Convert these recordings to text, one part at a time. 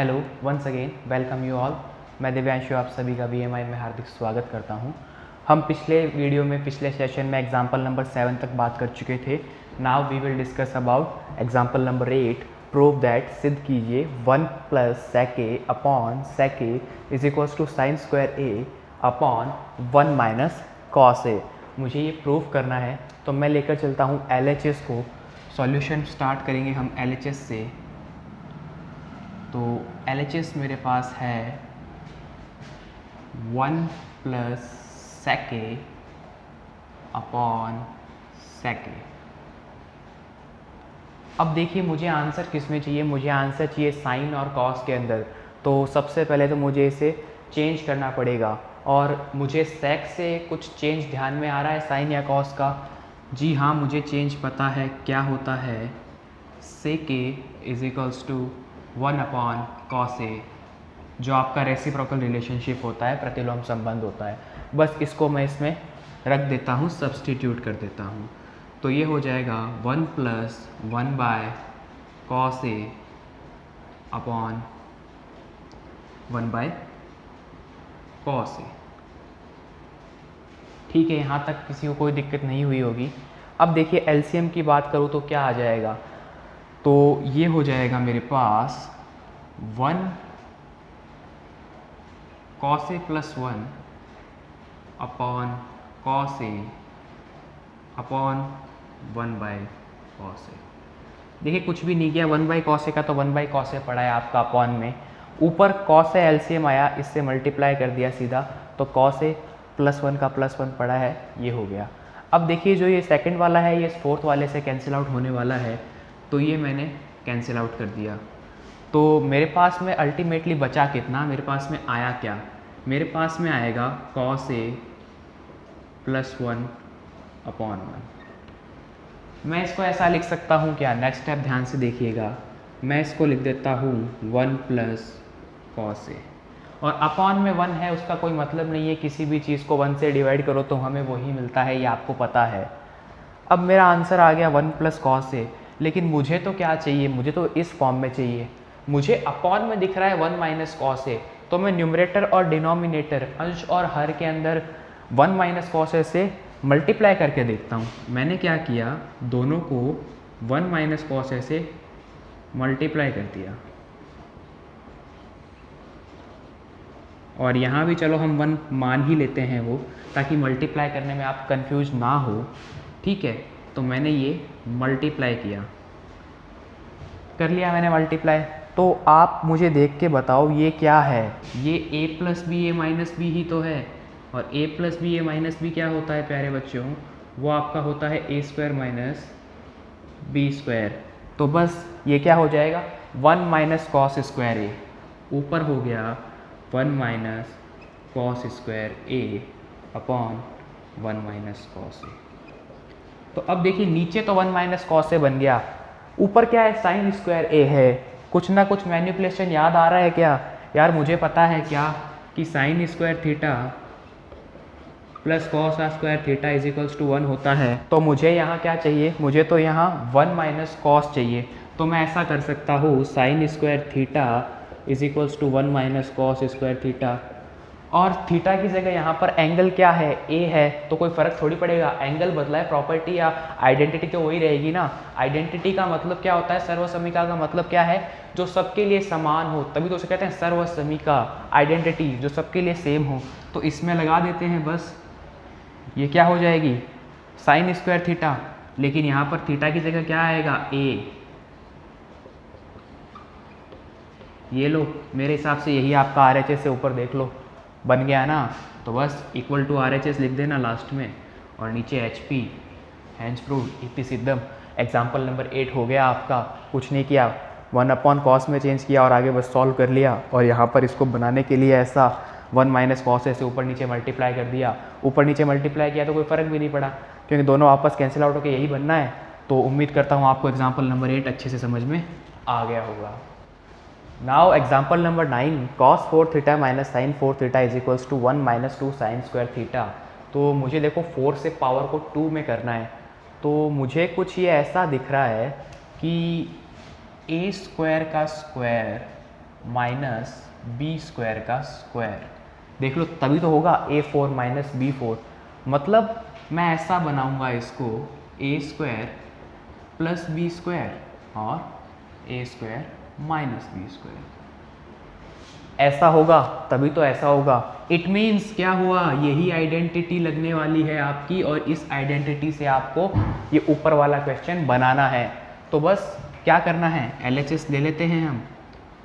Hello once again welcome you all. मैं दिव्यांशु आप सभी का BMI में हार्दिक स्वागत करता हूं। हम पिछले सेशन में एग्जाम्पल नंबर 7 तक बात कर चुके थे। Now we will discuss about example number 8। Prove that, सिद्ध कीजिए 1 plus sec a upon sec a is equals to sine square a upon 1 minus cos a। मुझे ये प्रूव करना है तो मैं लेकर चलता हूँ LHS को। सॉल्यूशन स्टार्ट करेंगे हम LHS से। तो LHS मेरे पास है 1 plus sec a upon sec a। अब देखिए मुझे आंसर किस में चाहिए, मुझे आंसर चाहिए साइन और कॉस के अंदर। तो सबसे पहले तो मुझे इसे चेंज करना पड़ेगा और मुझे sec से कुछ चेंज ध्यान में आ रहा है साइन या कॉस का। जी हाँ, मुझे चेंज पता है क्या होता है। sec a is equals to 1 upon cos a, जो आपका रेसिप्रोकल रिलेशनशिप होता है, प्रतिलोम संबंध होता है। बस इसको मैं इसमें रख देता हूँ, सब्सटीट्यूट कर देता हूँ। तो ये हो जाएगा 1 plus 1 by cos a upon 1 by cos a। ठीक है, यहाँ तक किसी को कोई दिक्कत नहीं हुई होगी। अब देखिए एलसीएम की बात करूँ तो क्या आ जाएगा, तो ये हो जाएगा मेरे पास 1 cos a plus 1 upon cos a upon 1 by cos a। देखिए कुछ भी नहीं किया, 1 बाई कॉस a का तो 1 बाई कॉस a पड़ा है आपका अपॉन में। ऊपर कॉस a एलसीएम आया, इससे मल्टीप्लाई कर दिया सीधा, तो कॉस a प्लस 1 का प्लस 1 पड़ा है, ये हो गया। अब देखिए जो ये सेकंड वाला है ये फोर्थ वाले से कैंसिल आउट होने वाला है, तो ये मैंने कैंसिल आउट कर दिया। तो मेरे पास में अल्टीमेटली बचा कितना, मेरे पास में आया क्या, मेरे पास में आएगा कॉस a प्लस 1 अपॉन 1। मैं इसको ऐसा लिख सकता हूँ क्या, नेक्स्ट स्टेप ध्यान से देखिएगा। मैं इसको लिख देता हूँ 1 प्लस कॉस a, और अपॉन में 1 है, उसका कोई मतलब नहीं है। किसी भी चीज़ को 1 से डिवाइड करो तो हमें वही मिलता है, ये आपको पता है। अब मेरा आंसर आ गया 1 प्लस कॉस a, लेकिन मुझे तो क्या चाहिए, मुझे तो इस फॉर्म में चाहिए। मुझे अपॉन में दिख रहा है 1 माइनस कॉस a, तो मैं न्यूमरेटर और डिनोमिनेटर, अंश और हर के अंदर 1 माइनस कॉस a से मल्टीप्लाई करके देखता हूँ। मैंने क्या किया, दोनों को 1 माइनस कॉस a से मल्टीप्लाई कर दिया, और यहाँ भी चलो हम 1 मान ही लेते हैं वो, ताकि मल्टीप्लाई करने में आप कंफ्यूज ना हो। ठीक है, तो मैंने ये मल्टीप्लाई किया, कर लिया मैंने मल्टीप्लाई। तो आप मुझे देख के बताओ ये क्या है, ये a plus B A minus B ही तो है। और a plus B A minus B क्या होता है प्यारे बच्चों, वो आपका होता है a square minus B square. तो बस ये क्या हो जाएगा, 1 माइनस कॉस स्क्वायर a, ऊपर हो गया 1 minus cos square a upon 1 minus cos a। तो अब देखिए नीचे तो 1 माइनस कॉस a बन गया, ऊपर क्या है, साइन स्क्वायर a है। कुछ ना कुछ मैनिपुलेशन याद आ रहा है क्या यार, मुझे पता है क्या कि sine square theta plus cos square theta is equals to 1 होता है। तो मुझे यहाँ क्या चाहिए, मुझे तो यहाँ 1 माइनस कॉस चाहिए। तो मैं ऐसा कर सकता हूँ, sine square theta is equals to 1 minus cos square theta, और थीटा की जगह यहाँ पर एंगल क्या है, ए है, तो कोई फर्क थोड़ी पड़ेगा। एंगल बदला है, प्रॉपर्टी या आइडेंटिटी तो वही रहेगी ना। आइडेंटिटी का मतलब क्या होता है, सर्वसमीका का मतलब क्या है, जो सबके लिए समान हो, तभी तो उसे कहते हैं सर्वसमीका। आइडेंटिटी जो सबके लिए सेम हो, तो इसमें लगा देते हैं बस। ये क्या हो जाएगी, साइन स्क्वायर थीटा, लेकिन यहाँ पर थीटा की जगह क्या आएगा, ए। ये लो, मेरे हिसाब से यही आपका RHS से ऊपर देख लो, बन गया ना। तो बस इक्वल टू RHS लिख देना लास्ट में, और नीचे HP, हैंज प्रूव्ड, इति सिद्धम। एग्जाम्पल नंबर 8 हो गया आपका। कुछ नहीं किया, 1 अपॉन कॉस में चेंज किया और आगे बस सॉल्व कर लिया। और यहाँ पर इसको बनाने के लिए ऐसा 1 माइनस कॉस से ऊपर नीचे मल्टीप्लाई कर दिया। ऊपर नीचे मल्टीप्लाई किया तो कोई फ़र्क भी नहीं पड़ा, क्योंकि दोनों आपस कैंसिल आउट होकर यही बनना है। तो उम्मीद करता हूँ आपको एग्जाम्पल नंबर 8 अच्छे से समझ में आ गया होगा। Now example number 9, cos 4 theta minus sine 4 theta is equals to 1 minus 2 sine square theta. तो मुझे देखो 4 से पावर को 2 में करना है, तो मुझे कुछ ये ऐसा दिख रहा है कि a स्क्वायर का स्क्वायर माइनस बी स्क्वायर का स्क्वायर। देख लो तभी तो होगा a4 माइनस b4, मतलब मैं ऐसा बनाऊंगा इसको a square plus b square और a square minus B square, ऐसा होगा तभी तो ऐसा होगा। इट मीन्स क्या हुआ, यही आइडेंटिटी लगने वाली है आपकी और इस आइडेंटिटी से आपको ये ऊपर वाला क्वेश्चन बनाना है। तो बस क्या करना है, LHS ले लेते हैं हम,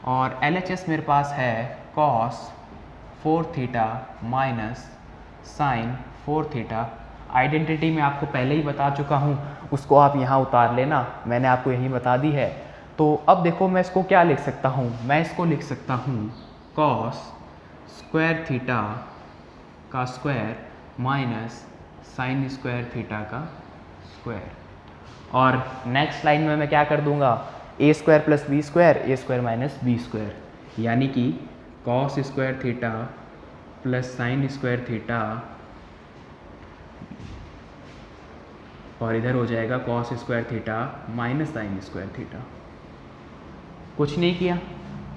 और LHS मेरे पास है cos 4 theta minus sine 4 theta. Identity मैं आपको पहले ही बता चुका हूँ, उसको आप यहाँ उतार लेना, मैंने आपको यही बता दी है। तो अब देखो मैं इसको क्या लिख सकता हूँ, मैं इसको लिख सकता हूँ cos स्क्वायर थीटा का square minus sine square theta का स्क्वायर। और नेक्स्ट लाइन में मैं क्या कर दूंगा, a square plus b square, a square minus B square, यानी कि cos square theta plus sine square theta, और इधर हो जाएगा cos square theta minus sine square theta. कुछ नहीं किया,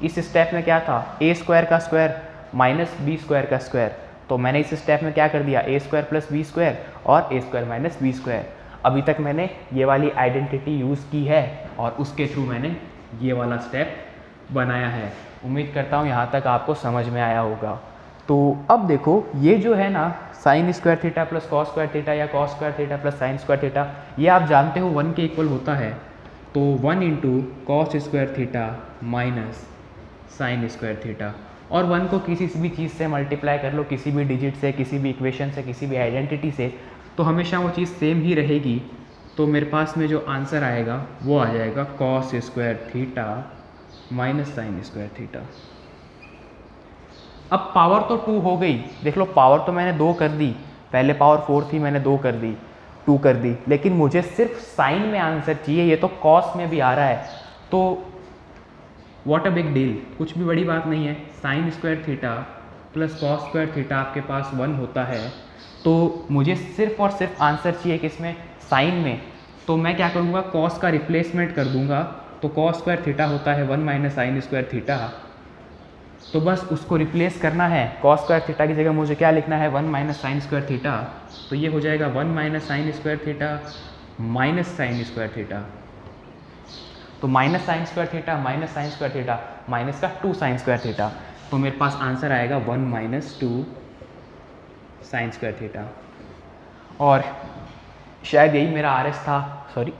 इस स्टेप में क्या था, a स्क्वायर का स्क्वायर माइनस बी स्क्वायर का स्क्वायर, तो मैंने इस स्टेप में क्या कर दिया, a square plus b square और a square minus B square. अभी तक मैंने ये वाली आइडेंटिटी यूज़ की है और उसके थ्रू मैंने ये वाला स्टेप बनाया है। उम्मीद करता हूँ यहाँ तक आपको समझ में आया होगा। तो अब देखो ये जो है ना sine square theta plus cos square theta या cos square theta plus sine square theta, ये आप जानते हो 1 के इक्वल होता है। तो 1 into cos square theta minus sine square theta, और 1 को किसी भी चीज़ से मल्टीप्लाई कर लो, किसी भी डिजिट से, किसी भी इक्वेशन से, किसी भी आइडेंटिटी से, तो हमेशा वो चीज़ सेम ही रहेगी। तो मेरे पास में जो आंसर आएगा वो आ जाएगा cos square theta minus sine square theta. अब पावर तो 2 हो गई, देख लो पावर तो मैंने 2 कर दी, पहले पावर 4 थी मैंने 2 कर दी, 2 कर दी, लेकिन मुझे सिर्फ साइन में आंसर चाहिए, ये तो कॉस में भी आ रहा है। तो व्हाट अ बिग डील, कुछ भी बड़ी बात नहीं है। Sign square theta plus cos square theta आपके पास 1 होता है, तो मुझे सिर्फ और सिर्फ आंसर चाहिए किसमें, साइन में। तो मैं क्या करूँगा, कॉस का रिप्लेसमेंट कर दूंगा, तो कॉस स्क्वायर थीटा होता है 1 माइनस साइन स्क्वायर थीटा, तो बस उसको रिप्लेस करना है। कॉस स्क्वायर थीटा की जगह मुझे क्या लिखना है, 1 माइनस साइन स्क्वायर थीटा, तो ये हो जाएगा 1 minus sine square theta minus sine square theta. तो minus sine square theta minus sine square theta minus का 2 साइन स्क्वायर थीटा, तो मेरे पास आंसर आएगा 1 माइनस 2 साइन स्क्वायर थीटा। और शायद यही मेरा RS था, सॉरी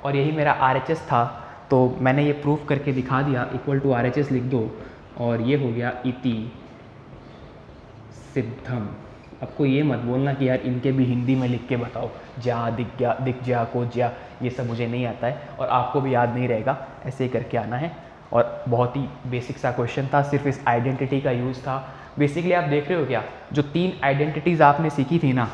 और यही मेरा RHS था, तो मैंने ये प्रूफ करके दिखा दिया, इक्वल टू RHS लिख दो, और ये हो गया इति सिद्धम। आपको ये मत बोलना कि यार इनके भी हिंदी में लिख के बताओ, ज्या दिख ज्या को ज्या, ये सब मुझे नहीं आता है और आपको भी याद नहीं रहेगा, ऐसे ही करके आना है। और बहुत ही बेसिक सा क्वेश्चन था, सिर्फ इस आइडेंटिटी का यूज़ था। बेसिकली आप देख रहे हो क्या, जो 3 आइडेंटिटीज़ आपने सीखी थी ना,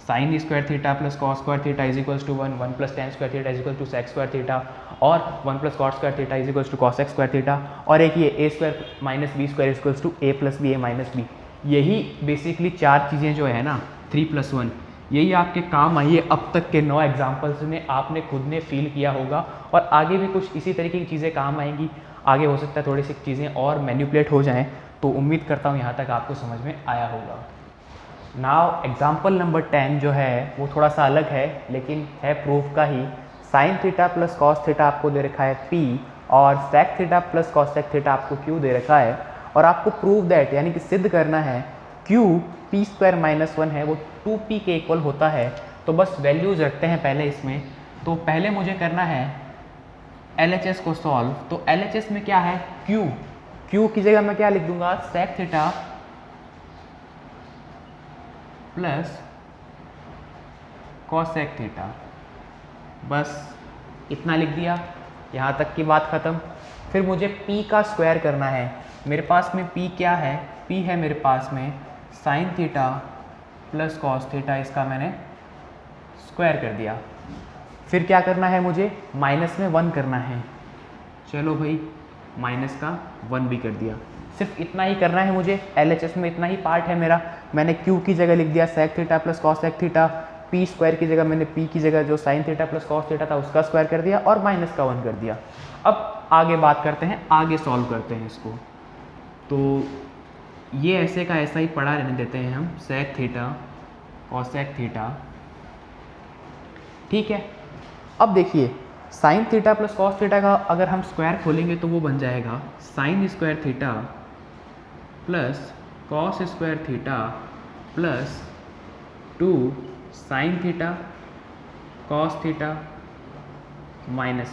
sine square theta plus cos square theta is equals to 1, 1 plus tan square theta is equal to sec square theta, और 1 plus cos square theta is equals to cosec square theta, और एक ये A square minus B square is equals to A plus B A minus B. यही basically 4 चीज़ें जो है ना 3+1, यही आपके काम आई है। अब तक के 9 एग्जाम्पल्स में आपने खुद ने फील किया होगा, और आगे भी कुछ इसी तरीके की चीज़ें काम आएंगी। आगे हो सकता है थोड़ी सी चीज़ें और मैन्युपुलेट हो जाएं, तो उम्मीद करता हूँ यहाँ तक आपको समझ में आया होगा। नाउ एग्जाम्पल नंबर 10 जो है वो थोड़ा सा अलग है, लेकिन है प्रूफ का ही। Sine theta plus cos theta आपको दे रखा है P, और sec theta plus cosec theta आपको Q दे रखा है, और आपको प्रूव दैट यानी कि सिद्ध करना है Q P स्क्वायर माइनस 1 है वो 2P के इक्वल होता है। तो बस वैल्यूज़ रखते हैं पहले इसमें। तो पहले मुझे करना है LHS को सॉल्व। तो LHS में क्या है, Q की जगह मैं क्या लिख दूंगा, sec theta plus cosec theta, बस इतना लिख दिया, यहाँ तक की बात ख़त्म। फिर मुझे P का स्क्वायर करना है। मेरे पास में P क्या है, P है मेरे पास में sign theta plus cos theta, इसका मैंने स्क्वायर कर दिया। फिर क्या करना है मुझे, माइनस में 1 करना है। चलो भाई माइनस का 1 भी कर दिया। सिर्फ इतना ही करना है मुझे, LHS में इतना ही पार्ट है मेरा। मैंने Q की जगह लिख दिया sec theta plus cosec theta, P square की जगह मैंने P की जगह जो sine theta plus cos theta था उसका स्क्वायर कर दिया, और माइनस का 1 कर दिया। अब आगे बात करते हैं, आगे सॉल्व करते हैं इसको। तो ये ऐसे का ऐसा ही पड़ा रहने देते हैं हम, सेक थीटा कॉसेक थीटा, ठीक है। अब देखिए sign theta plus cos theta का अगर हम स्क्वायर खोलेंगे तो वो बन जाएगा sign square theta plus cos square theta plus 2 sine theta cos theta -1।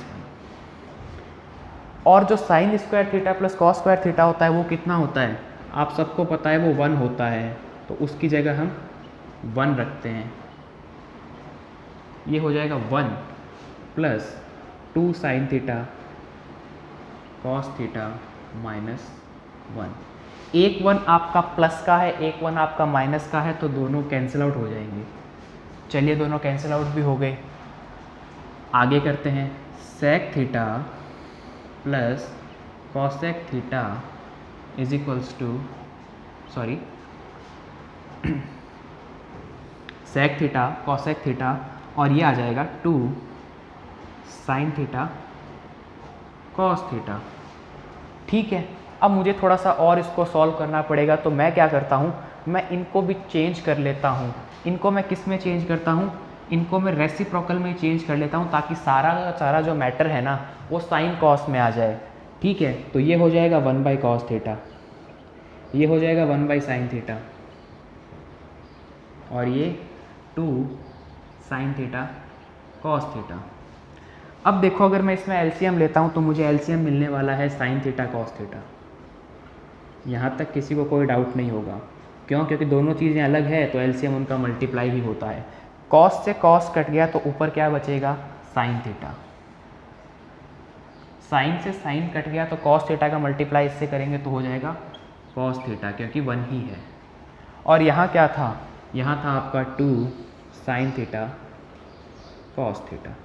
और जो sign square theta plus cos square theta होता है वो कितना होता है, आप सबको पता है, वो 1 होता है। तो उसकी जगह हम 1 रखते हैं। ये हो जाएगा 1 plus 2 sine theta cos theta -1। एक 1 आपका प्लस का है, एक 1 आपका माइनस का है, तो दोनों कैंसिल आउट हो जाएंगे। चलिए दोनों कैंसिल आउट भी हो गए। आगे करते हैं, sec theta plus cosec theta is equals to, sorry, sec theta cosec theta, और ये आ जाएगा 2 साइन थीटा कॉस थीटा, ठीक है। अब मुझे थोड़ा सा और इसको सॉल्व करना पड़ेगा, तो मैं क्या करता हूँ, मैं इनको भी चेंज कर लेता हूँ। इनको मैं किस में चेंज करता हूँ, इनको मैं रेसिप्रोकल में चेंज कर लेता हूँ, ताकि सारा जो मैटर है ना वो साइन कॉस में आ जाए, ठीक है। तो ये हो जाएगा 1 बाई कॉस थीटा, ये हो जाएगा 1 बाई साइन थीटा, और ये 2 साइन थीटा कॉस थीटा। अब देखो अगर मैं इसमें एलसीएम लेता हूँ तो मुझे एलसीएम मिलने वाला है साइन थीटा कॉस थीटा। यहाँ तक किसी को कोई डाउट नहीं होगा, क्यों? क्योंकि दोनों चीज़ें अलग है तो एलसीएम उनका मल्टीप्लाई ही होता है। कॉस से कॉस कट गया तो ऊपर क्या बचेगा, साइन थीटा। साइन से साइन कट गया तो कॉस थीटा का मल्टीप्लाई इससे करेंगे तो हो जाएगा कॉस थीटा, क्योंकि 1 ही है। और यहाँ क्या था, यहाँ था आपका 2 साइन थीटा कॉस थीटा।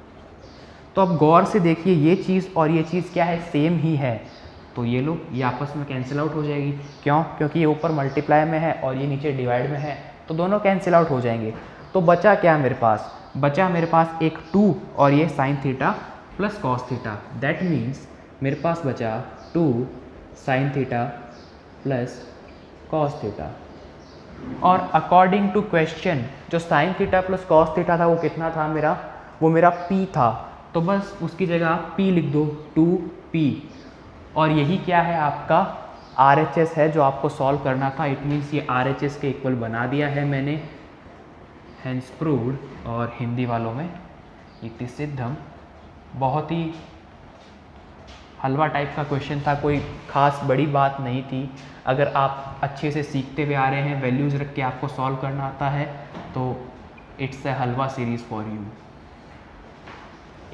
तो अब गौर से देखिए, ये चीज़ और ये चीज़ क्या है, सेम ही है। तो ये लो, ये आपस में कैंसिल आउट हो जाएगी। क्यों? क्योंकि ये ऊपर मल्टीप्लाई में है और ये नीचे डिवाइड में है, तो दोनों कैंसिल आउट हो जाएंगे। तो बचा क्या मेरे पास, बचा मेरे पास एक 2 और ये sign theta plus cos theta. That means मेरे पास बचा 2 sign theta plus cos theta. और अकॉर्डिंग टू क्वेश्चन जो sine theta plus cos theta था वो कितना था मेरा, वो मेरा p था। तो बस उसकी जगह आप p लिख दो, 2p। और यही क्या है, आपका RHS है जो आपको सॉल्व करना था। इट मीन्स ये RHS के इक्वल बना दिया है मैंने, हेंस प्रूव्ड। और हिंदी वालों में इति सिद्धम। बहुत ही हलवा टाइप का क्वेश्चन था, कोई खास बड़ी बात नहीं थी। अगर आप अच्छे से सीखते हुए आ रहे हैं, वैल्यूज़ रख के आपको सॉल्व करना आता है, तो it's a halwa series for you.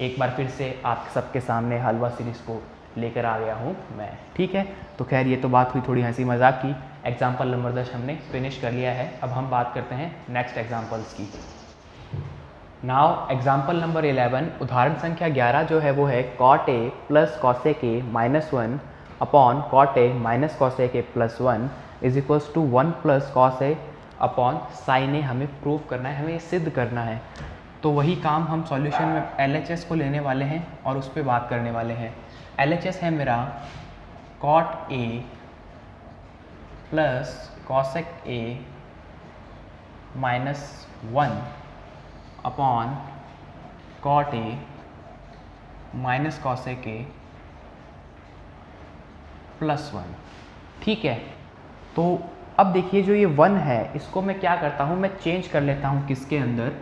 एक बार फिर से आप सबके सामने हलवा सीरीज़ को लेकर आ गया हूँ मैं, ठीक है। तो खैर ये तो बात हुई थोड़ी हंसी मजाक की। एग्जाम्पल नंबर 10 हमने फिनिश कर लिया है। अब हम बात करते हैं नेक्स्ट एग्जाम्पल्स की। नाउ एग्जाम्पल नंबर 11, उदाहरण संख्या 11 जो है वो है cot a plus cosec a minus 1 upon cot a minus cosec a plus 1 is equals to 1 plus cos a upon sin a। हमें प्रूव करना है, हमें सिद्ध करना है। तो वही काम हम सॉल्यूशन में LHS को लेने वाले हैं और उस पर बात करने वाले हैं। LHS है मेरा cot a plus cosec a minus 1 upon cot a minus cosec a plus 1, ठीक है। तो अब देखिए जो ये 1 है इसको मैं क्या करता हूँ, मैं चेंज कर लेता हूँ किसके अंदर,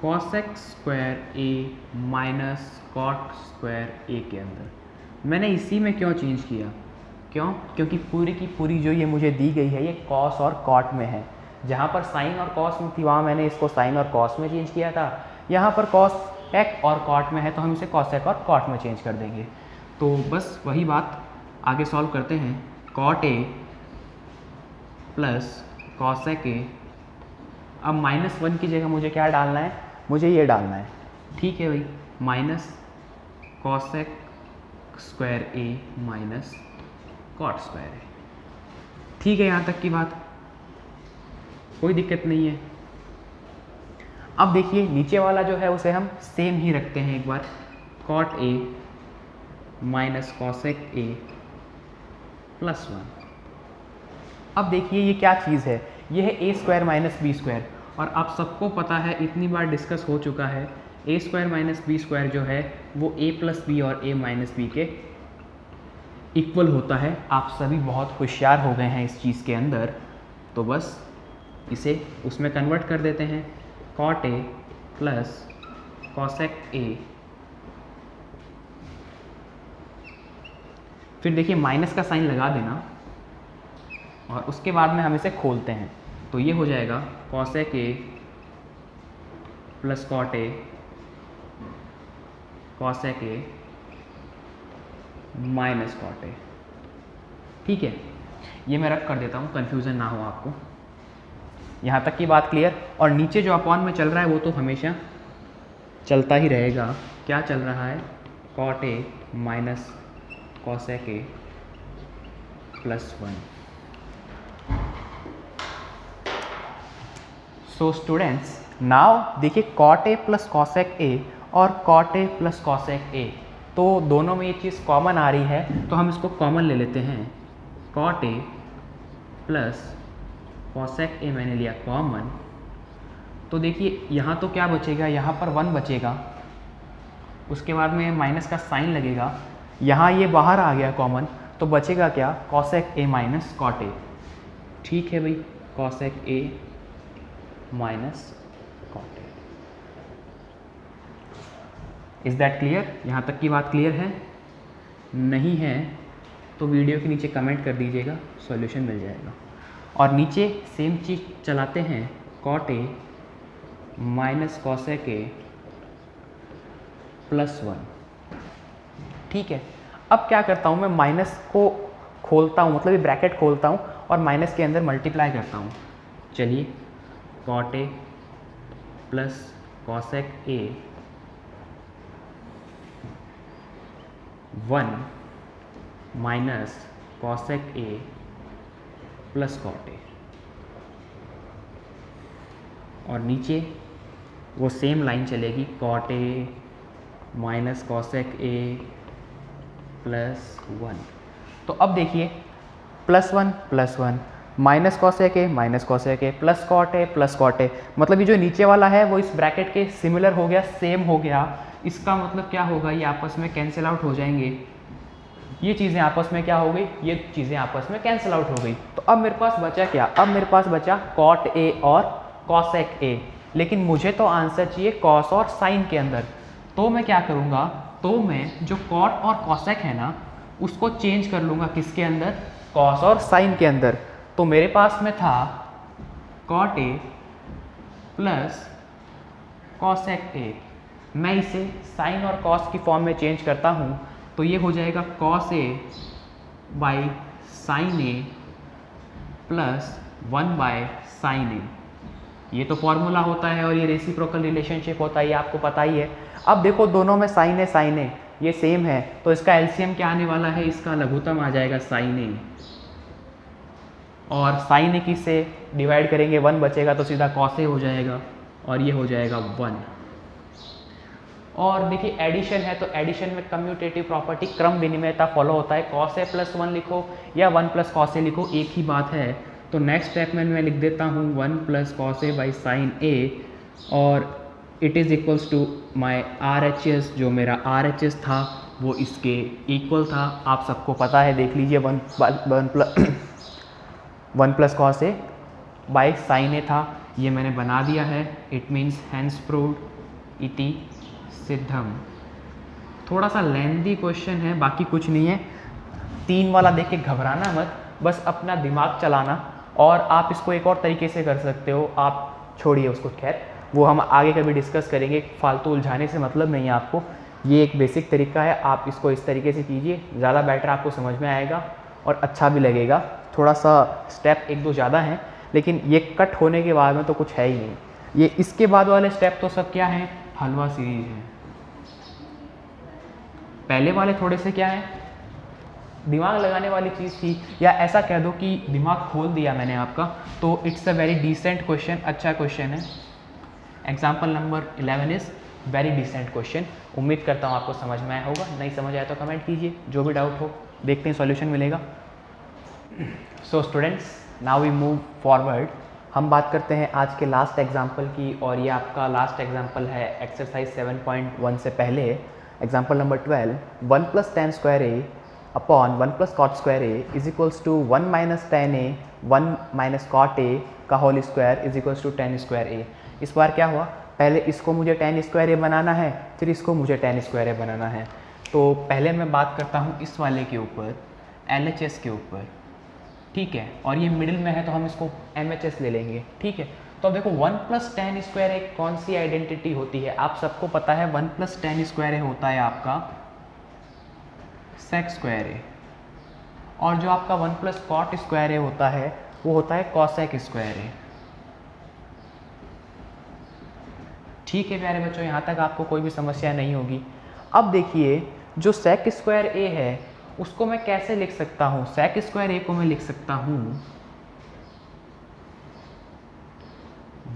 cosec square a minus cot square a के अंदर। मैंने इसी में क्यों चेंज किया, क्यों? क्योंकि पूरी की पूरी जो ये मुझे दी गई है ये cos और cot में है। जहाँ पर साइन और कॉस में थी वहाँ मैंने इसको साइन और कॉस में चेंज किया था। यहाँ पर cosec और cot में है तो हम इसे cosec और cot में चेंज कर देंगे। तो बस वही बात आगे सॉल्व करते हैं। cot a plus cosec a, अब माइनस 1 की जगह मुझे क्या डालना है, मुझे ये डालना है, ठीक है भाई, minus cosec square a minus cot square a। ठीक है, यहाँ तक की बात कोई दिक्कत नहीं है। अब देखिए नीचे वाला जो है उसे हम सेम ही रखते हैं एक बार, कॉट ए माइनस कॉसेक ए प्लस 1। अब देखिए ये क्या चीज़ है, ये है A square minus B square, और आप सबको पता है, इतनी बार डिस्कस हो चुका है, A square minus B square जो है वो ए प्लस बी और ए माइनस बी के इक्वल होता है। आप सभी बहुत होशियार हो गए हैं इस चीज़ के अंदर, तो बस इसे उसमें कन्वर्ट कर देते हैं, cot A plus cosec a. फिर देखिए माइनस का साइन लगा देना, और उसके बाद में हम इसे खोलते हैं, तो ये हो जाएगा cosec A plus cot a cosec a minus cot a. ठीक है, ये मैं रख कर देता हूँ, कन्फ्यूज़न ना हो आपको। यहाँ तक की बात क्लियर। और नीचे जो अपॉन में चल रहा है वो तो हमेशा चलता ही रहेगा। क्या चल रहा है, कॉट ए माइनस कॉसेक ए प्लस 1। सो स्टूडेंट्स, नाउ देखिए cot A plus cosec A और cot A plus cosec A, तो दोनों में ये चीज़ कॉमन आ रही है, तो हम इसको कॉमन ले लेते हैं। Cot A plus cosec a मैंने लिया कॉमन, तो देखिए यहाँ तो क्या बचेगा, यहाँ पर 1 बचेगा, उसके बाद में माइनस का साइन लगेगा, यहाँ ये बाहर आ गया कॉमन, तो बचेगा क्या, cosec a minus cot a. ठीक है भाई, cosec a minus cot a. Is that clear? यहाँ तक की बात क्लियर है? नहीं है तो वीडियो के नीचे कमेंट कर दीजिएगा, सॉल्यूशन मिल जाएगा। और नीचे सेम चीज़ चलाते हैं, कॉट ए माइनस कॉसेक ए प्लस 1। ठीक है, अब क्या करता हूँ मैं, माइनस को खोलता हूँ, मतलब ये ब्रैकेट खोलता हूँ और माइनस के अंदर मल्टीप्लाई करता हूँ। चलिए, cot A plus cosec a 1 minus cosec A plus cot a, और नीचे वो सेम लाइन चलेगी, कॉट ए माइनस कॉसेक ए प्लस 1। तो अब देखिए plus 1 minus cosec A plus cot a, मतलब ये जो नीचे वाला है वो इस ब्रैकेट के सिमिलर हो गया, सेम हो गया। इसका मतलब क्या होगा, ये आपस में कैंसिल आउट हो जाएंगे, ये चीज़ें आपस में क्या हो गई, ये चीज़ें आपस में कैंसिल आउट हो गई। तो अब मेरे पास बचा क्या, अब मेरे पास बचा कॉट ए और कॉसेक ए, लेकिन मुझे तो आंसर चाहिए कॉस और साइन के अंदर। तो मैं क्या करूँगा, तो मैं जो कॉट और कॉसेक है ना उसको चेंज कर लूँगा किसके अंदर, कॉस और साइन के अंदर। तो मेरे पास में था cot A plus cosec a, मैं इसे साइन और कॉस की फॉर्म में चेंज करता हूँ, तो ये हो जाएगा cos A by sine A plus 1 by sine A. ये तो फॉर्मूला होता है और ये रेसिप्रोकल रिलेशनशिप होता है, ये आपको पता ही है। अब देखो दोनों में साइन ए ये सेम है, तो इसका एलसीएम क्या आने वाला है, इसका लघुत्तम आ जाएगा साइन ए, और साइन ए किससे डिवाइड करेंगे, 1 बचेगा तो सीधा कॉस ए हो जाएगा, और ये हो जाएगा 1। और देखिए एडिशन है, तो एडिशन में कम्यूटेटिव प्रॉपर्टी क्रम विनिमयता फॉलो होता है, कॉस ए प्लस 1 लिखो या 1 प्लस कॉस ए लिखो, एक ही बात है। तो नेक्स्ट स्टेप में मैं लिख देता हूँ 1 plus cos A by sine A, और it is equals to my RHS, जो मेरा RHS था वो इसके इक्वल था, आप सबको पता है, देख लीजिए 1 plus cos A by sine A था, ये मैंने बना दिया है। इट मीन्स हैंस प्रूव्ड इति सिद्धम। थोड़ा सा लेंथी क्वेश्चन है, बाकी कुछ नहीं है, 3 वाला देख के घबराना मत, बस अपना दिमाग चलाना। और आप इसको एक और तरीके से कर सकते हो, आप छोड़िए उसको, खैर वो हम आगे कभी डिस्कस करेंगे, फालतू उलझाने से मतलब नहीं है आपको, ये एक बेसिक तरीका है, आप इसको इस तरीके से कीजिए, ज़्यादा बेटर आपको समझ में आएगा और अच्छा भी लगेगा। थोड़ा सा स्टेप 1-2 ज़्यादा हैं, लेकिन ये कट होने के बाद में तो कुछ है ही नहीं। ये इसके बाद वाले स्टेप तो सब क्या हैं, हलवा सीरीज है। पहले वाले थोड़े से क्या है, दिमाग लगाने वाली चीज़ थी, या ऐसा कह दो कि दिमाग खोल दिया मैंने आपका, तो it's a very decent question, अच्छा क्वेश्चन है। Example number 11 is very decent question. उम्मीद करता हूँ आपको समझ में आया होगा, नहीं समझ आया तो कमेंट कीजिए, जो भी डाउट हो देखते हैं सॉल्यूशन मिलेगा। So students, now we move forward. हम बात करते हैं आज के लास्ट एग्जाम्पल की, और ये आपका लास्ट एग्जाम्पल है एक्सरसाइज 7.1 से पहले। Example number 12, 1 + tan square a upon 1 + cot square a is equals to 1 - tan a 1 - cot a का whole square is equals to tan square a। इस बार क्या हुआ, पहले इसको मुझे tan square a बनाना है, फिर इसको मुझे tan square a बनाना है। तो पहले मैं बात करता हूँ इस वाले के ऊपर, LHS के ऊपर, ठीक है, और ये मिडिल में है तो हम इसको MHS ले लेंगे, ठीक है। तो अब देखो 1 + tan square a कौन सी आइडेंटिटी होती है, आप सबको पता है 1 + tan square a होता है आपका sec square a, और जो आपका 1 + cot square a होता है वो होता है cosec square a। ठीक है प्यारे बच्चों, यहाँ तक आपको कोई भी समस्या नहीं होगी। अब देखिए जो sec square a है उसको मैं कैसे लिख सकता हूँ, sec square a को मैं लिख सकता हूँ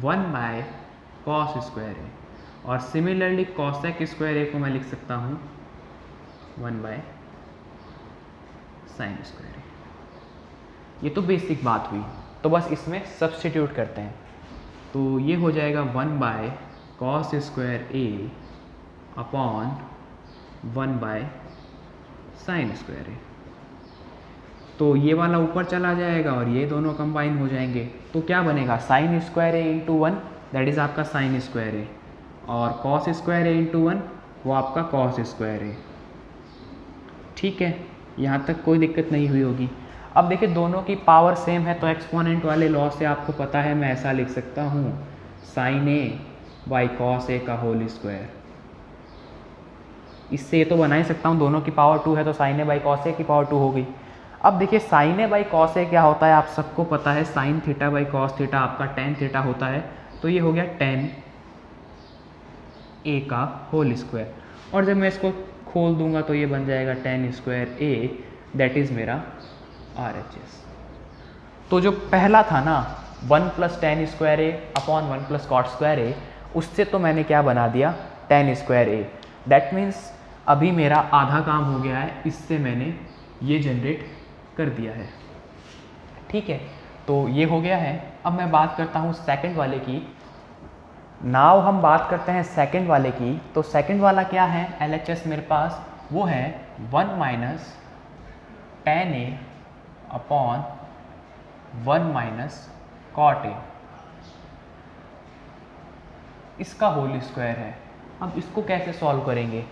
1/cos square a, और सिमिलरली cosec square a को मैं लिख सकता हूँ 1/sin square a। ये तो बेसिक बात हुई, तो बस इसमें सब्स्टिट्यूट करते हैं, तो ये हो जाएगा 1/cos square a upon 1/sin square a। तो ये वाला ऊपर चला जाएगा और ये दोनों कंबाइन हो जाएंगे, तो क्या बनेगा sin square a into 1, that is आपका sin square a, और cos square a इंटू 1 वो आपका cos square a। ठीक है, यहाँ तक कोई दिक्कत नहीं हुई होगी। अब देखिए दोनों की पावर सेम है, तो एक्सपोनेंट वाले लॉ से आपको पता है मैं ऐसा लिख सकता हूँ sin a by cos a का होल स्क्वायर। इससे ये तो बना ही सकता हूँ, दोनों की पावर 2 है तो sin a by cos a की पावर 2 हो गई। अब देखिए sin a by cos a क्या होता है, आप सबको पता है sin theta by cos theta आपका tan थीटा होता है, तो ये हो गया tan a का होल स्क्वायर, और जब मैं इसको खोल दूंगा तो ये बन जाएगा tan square a, that is मेरा RHS। तो जो पहला था ना 1 + tan square a upon 1 + cot square a, उससे तो मैंने क्या बना दिया tan square a। That means अभी मेरा आधा काम हो गया है, इससे मैंने ये जनरेट कर दिया है, ठीक है। तो ये हो गया है। अब मैं बात करता हूँ सेकंड वाले की। नाउ हम बात करते हैं सेकंड वाले की। तो सेकंड वाला क्या है LHS मेरे पास, वो है 1 - tan a upon 1 - cot a, इसका होल स्क्वायर है। अब इसको कैसे सॉल्व करेंगे,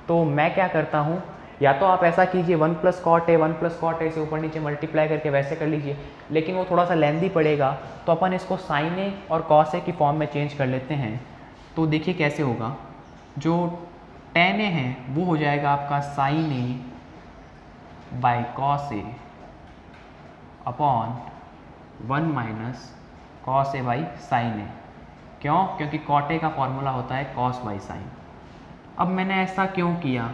तो मैं क्या करता हूँ, या तो आप ऐसा कीजिए 1 + cot a 1 + cot a से ऊपर नीचे मल्टीप्लाई करके वैसे कर लीजिए, लेकिन वो थोड़ा सा लेंदी पड़ेगा, तो अपन इसको sin a और cos a की फॉर्म में चेंज कर लेते हैं। तो देखिए कैसे होगा, जो tan a है वो हो जाएगा आपका sin a by cos a upon 1 - cos a by sin a। क्यों, क्योंकि cot a का फॉर्मूला होता है cos बाई sin। अब मैंने ऐसा क्यों किया,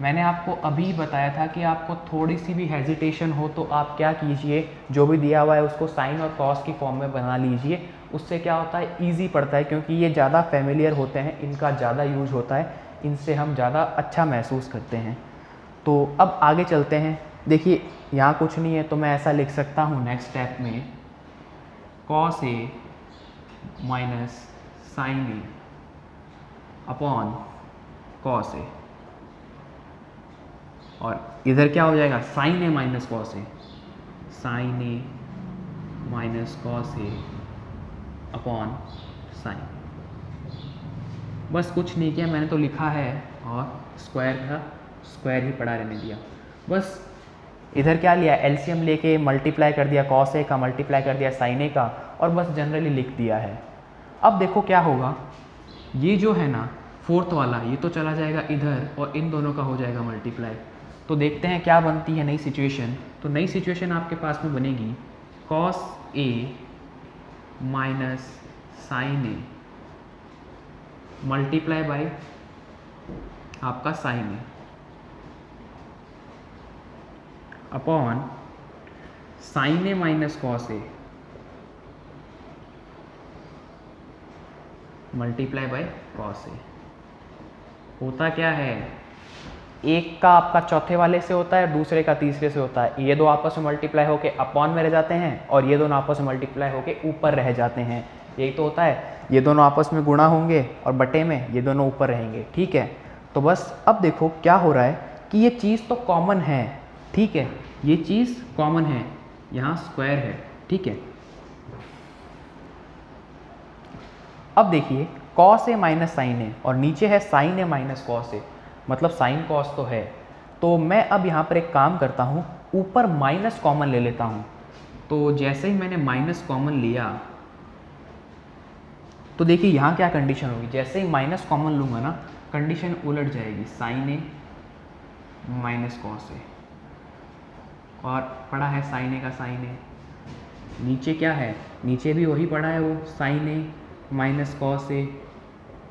मैंने आपको अभी बताया था कि आपको थोड़ी सी भी हेजिटेशन हो तो आप क्या कीजिए, जो भी दिया हुआ है उसको साइन और कॉस की फॉर्म में बना लीजिए। उससे क्या होता है, ईजी पड़ता है, क्योंकि ये ज़्यादा फेमिलियर होते हैं, इनका ज़्यादा यूज होता है, इनसे हम ज़्यादा अच्छा महसूस करते हैं। तो अब आगे चलते हैं। देखिए यहाँ कुछ नहीं है, तो मैं ऐसा लिख सकता हूँ नेक्स्ट स्टेप में cos a minus sine a upon cos a, और इधर क्या हो जाएगा sin a minus cos a, sin a minus cos a upon sin। बस कुछ नहीं किया, मैंने तो लिखा है और स्क्वायर का स्क्वायर ही पड़ा रहने दिया। बस इधर क्या लिया, एलसीएम लेके मल्टीप्लाई कर दिया cos a का, मल्टीप्लाई कर दिया sin a का, और बस जनरली लिख दिया है। अब देखो क्या होगा, ये जो है ना फोर्थ वाला, ये तो चला जाएगा इधर और इन दोनों का हो जाएगा मल्टीप्लाई। तो देखते हैं क्या बनती है नई सिचुएशन। तो नई सिचुएशन आपके पास में बनेगी cos a minus sin a multiply by आपका sin a upon sin a minus cos a multiply by cos a। होता क्या है, एक का आपका चौथे वाले से होता है, दूसरे का तीसरे से होता है। ये दो आपस में मल्टीप्लाई होके अपॉन में रह जाते हैं और ये दोनों आपस में मल्टीप्लाई होके ऊपर रह जाते हैं। यही तो होता है, ये दोनों आपस में गुणा होंगे और बटे में ये दोनों ऊपर रहेंगे। ठीक है, तो बस अब देखो क्या हो रहा है कि ये चीज़ तो कॉमन है। ठीक है, ये चीज़ कॉमन है, यहाँ स्क्वायर है। ठीक है, अब देखिए cos A minus sign A और नीचे है sign A minus cos A, मतलब साइन कॉस तो है। तो मैं अब यहाँ पर एक काम करता हूँ, ऊपर माइनस कॉमन ले लेता हूँ। तो जैसे ही मैंने माइनस कॉमन लिया तो देखिए यहाँ क्या कंडीशन होगी, जैसे ही माइनस कॉमन लूँगा ना कंडीशन उलट जाएगी, sign A minus cos A, और पड़ा है साइन ए का साइन ए। नीचे क्या है, नीचे भी वही पड़ा है, वो sign A minus cos A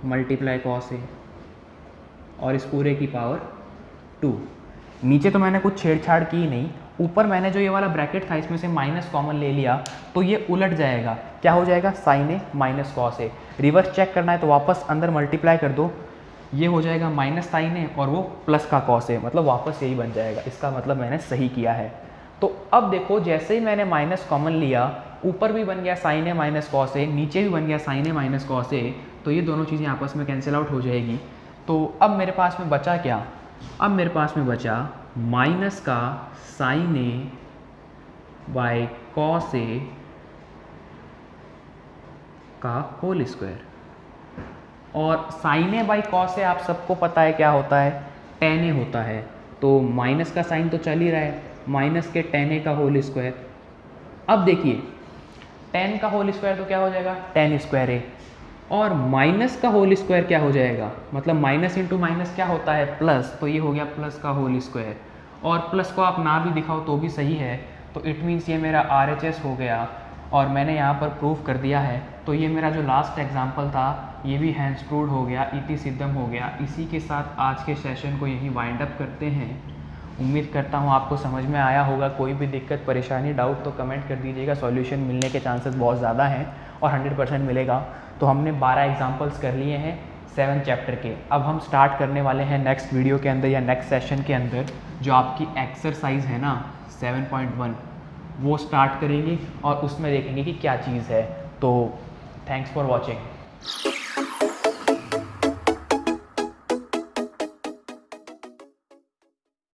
multiply cos A, और इस पूरे की पावर 2। नीचे तो मैंने कुछ छेड़छाड़ की नहीं, ऊपर मैंने जो ये वाला ब्रैकेट था इसमें से माइनस कॉमन ले लिया तो ये उलट जाएगा। क्या हो जाएगा, sign A minus cos A. Reverse check करना है तो वापस अंदर मल्टीप्लाई कर दो, ये हो जाएगा माइनस साइन ए और वो प्लस का कॉस ए, मतलब वापस यही बन जाएगा। इसका मतलब मैंने सही किया है। तो अब देखो जैसे ही मैंने माइनस कॉमन लिया, ऊपर भी बन गया sign A minus cos A, नीचे भी बन गया sign A minus cos A, तो ये दोनों चीज़ें आपस में कैंसिल आउट हो जाएगी। तो अब मेरे पास में बचा क्या, अब मेरे पास में बचा माइनस का sign A by cos A का होल स्क्वायर, और sign A by cos A आप सबको पता है क्या होता है, टेन ए होता है। तो माइनस का साइन तो चल ही रहा है, माइनस के टेन ए का होल स्क्वायर। अब देखिए टेन का होल स्क्वायर तो क्या हो जाएगा, टेन स्क्वायर ए, और माइनस का होल स्क्वायर क्या हो जाएगा, मतलब माइनस इंटू माइनस क्या होता है, प्लस, तो ये हो गया प्लस का होल स्क्वायर। और प्लस को आप ना भी दिखाओ तो भी सही है, तो इट मीन्स ये मेरा RHS हो गया और मैंने यहाँ पर प्रूफ कर दिया है। तो ये मेरा जो लास्ट एग्जाम्पल था ये भी हैंड्स प्रूव्ड हो गया, इति सिद्धम हो गया। इसी के साथ आज के सेशन को यहीं वाइंड अप करते हैं। उम्मीद करता हूँ आपको समझ में आया होगा। कोई भी दिक्कत परेशानी डाउट तो कमेंट कर दीजिएगा, सॉल्यूशन मिलने के चांसेस बहुत ज़्यादा हैं और 100% मिलेगा। तो हमने 12 एग्जाम्पल्स कर लिए हैं 7 चैप्टर के। अब हम स्टार्ट करने वाले हैं नेक्स्ट वीडियो के अंदर या नेक्स्ट सेशन के अंदर जो आपकी एक्सरसाइज है ना 7.1 वो स्टार्ट करेंगे और उसमें देखेंगे कि क्या चीज़ है। तो थैंक्स फॉर वॉचिंग।